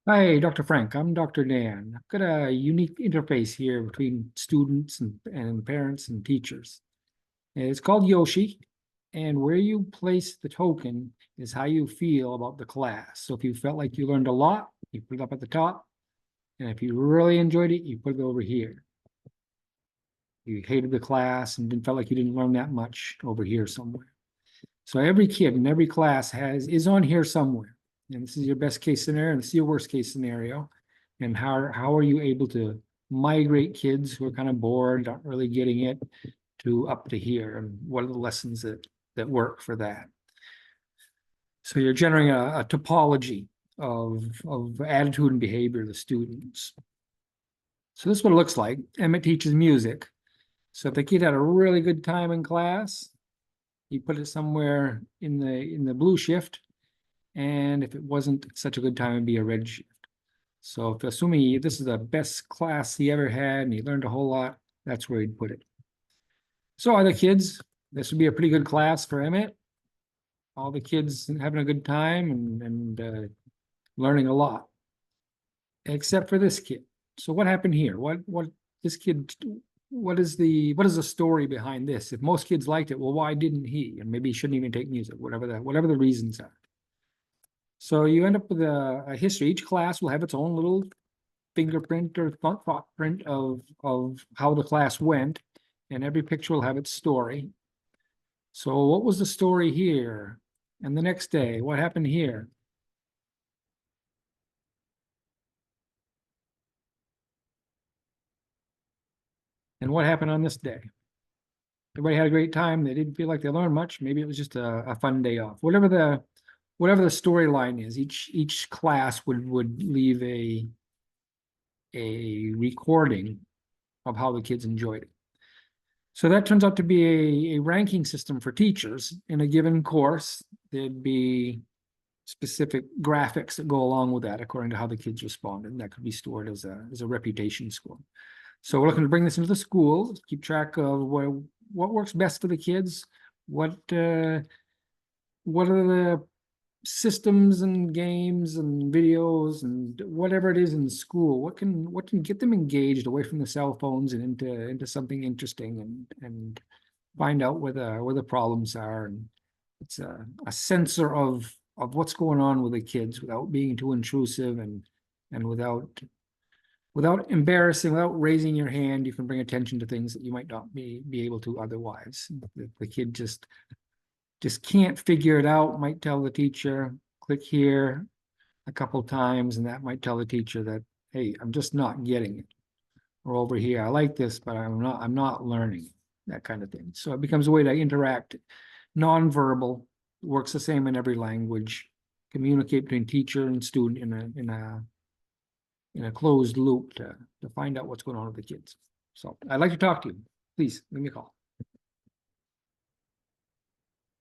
Hi, Dr. Frank. I'm Dr. Dan. I've got a unique interface here between students and parents and teachers. It's called yoxi, and where you place the token is how you feel about the class. So if you felt like you learned a lot, you put it up at the top, and if you really enjoyed it, you put it over here. You hated the class and didn't felt like you didn't learn that much over here somewhere. So every kid in every class is on here somewhere. And this is your best case scenario, and this is your worst case scenario. And how are you able to migrate kids who are kind of bored, aren't really getting it, to up to here? And what are the lessons that work for that? So you're generating a topology of attitude and behavior of the students. So this is what it looks like. Emmett teaches music. So if the kid had a really good time in class, you put it somewhere in the blue shift. And if it wasn't such a good time, it'd be a red shift. So if assuming this is the best class he ever had and he learned a whole lot, that's where he'd put it. So other kids, this would be a pretty good class for Emmett. All the kids having a good time and learning a lot, except for this kid. So what happened here? What this kid? What is the story behind this? If most kids liked it, well, why didn't he? And maybe he shouldn't even take music, whatever the reasons are. So you end up with a history. Each class will have its own little fingerprint or thought print of how the class went, and every picture will have its story. So what was the story here? And the next day, what happened here? And what happened on this day? Everybody had a great time. They didn't feel like they learned much. Maybe it was just a fun day off. Whatever the storyline is, each class would leave a recording of how the kids enjoyed it. So that turns out to be a ranking system for teachers in a given course. There'd be specific graphics that go along with that according to how the kids responded. And that could be stored as a reputation score. So we're looking to bring this into the schools, keep track of what works best for the kids, what are the systems and games and videos and whatever it is in school, what can get them engaged away from the cell phones and into something interesting and find out where the problems are. And it's a sensor of what's going on with the kids without being too intrusive and without embarrassing, without raising your hand. You can bring attention to things that you might not be able to otherwise. The kid just can't figure it out, might tell the teacher, click here a couple times, and that might tell the teacher that, hey, I'm just not getting it. Or over here, I like this, but I'm not learning, that kind of thing. So it becomes a way to interact, nonverbal, works the same in every language, communicate between teacher and student in a closed loop to find out what's going on with the kids. So I'd like to talk to you. Please give me a call.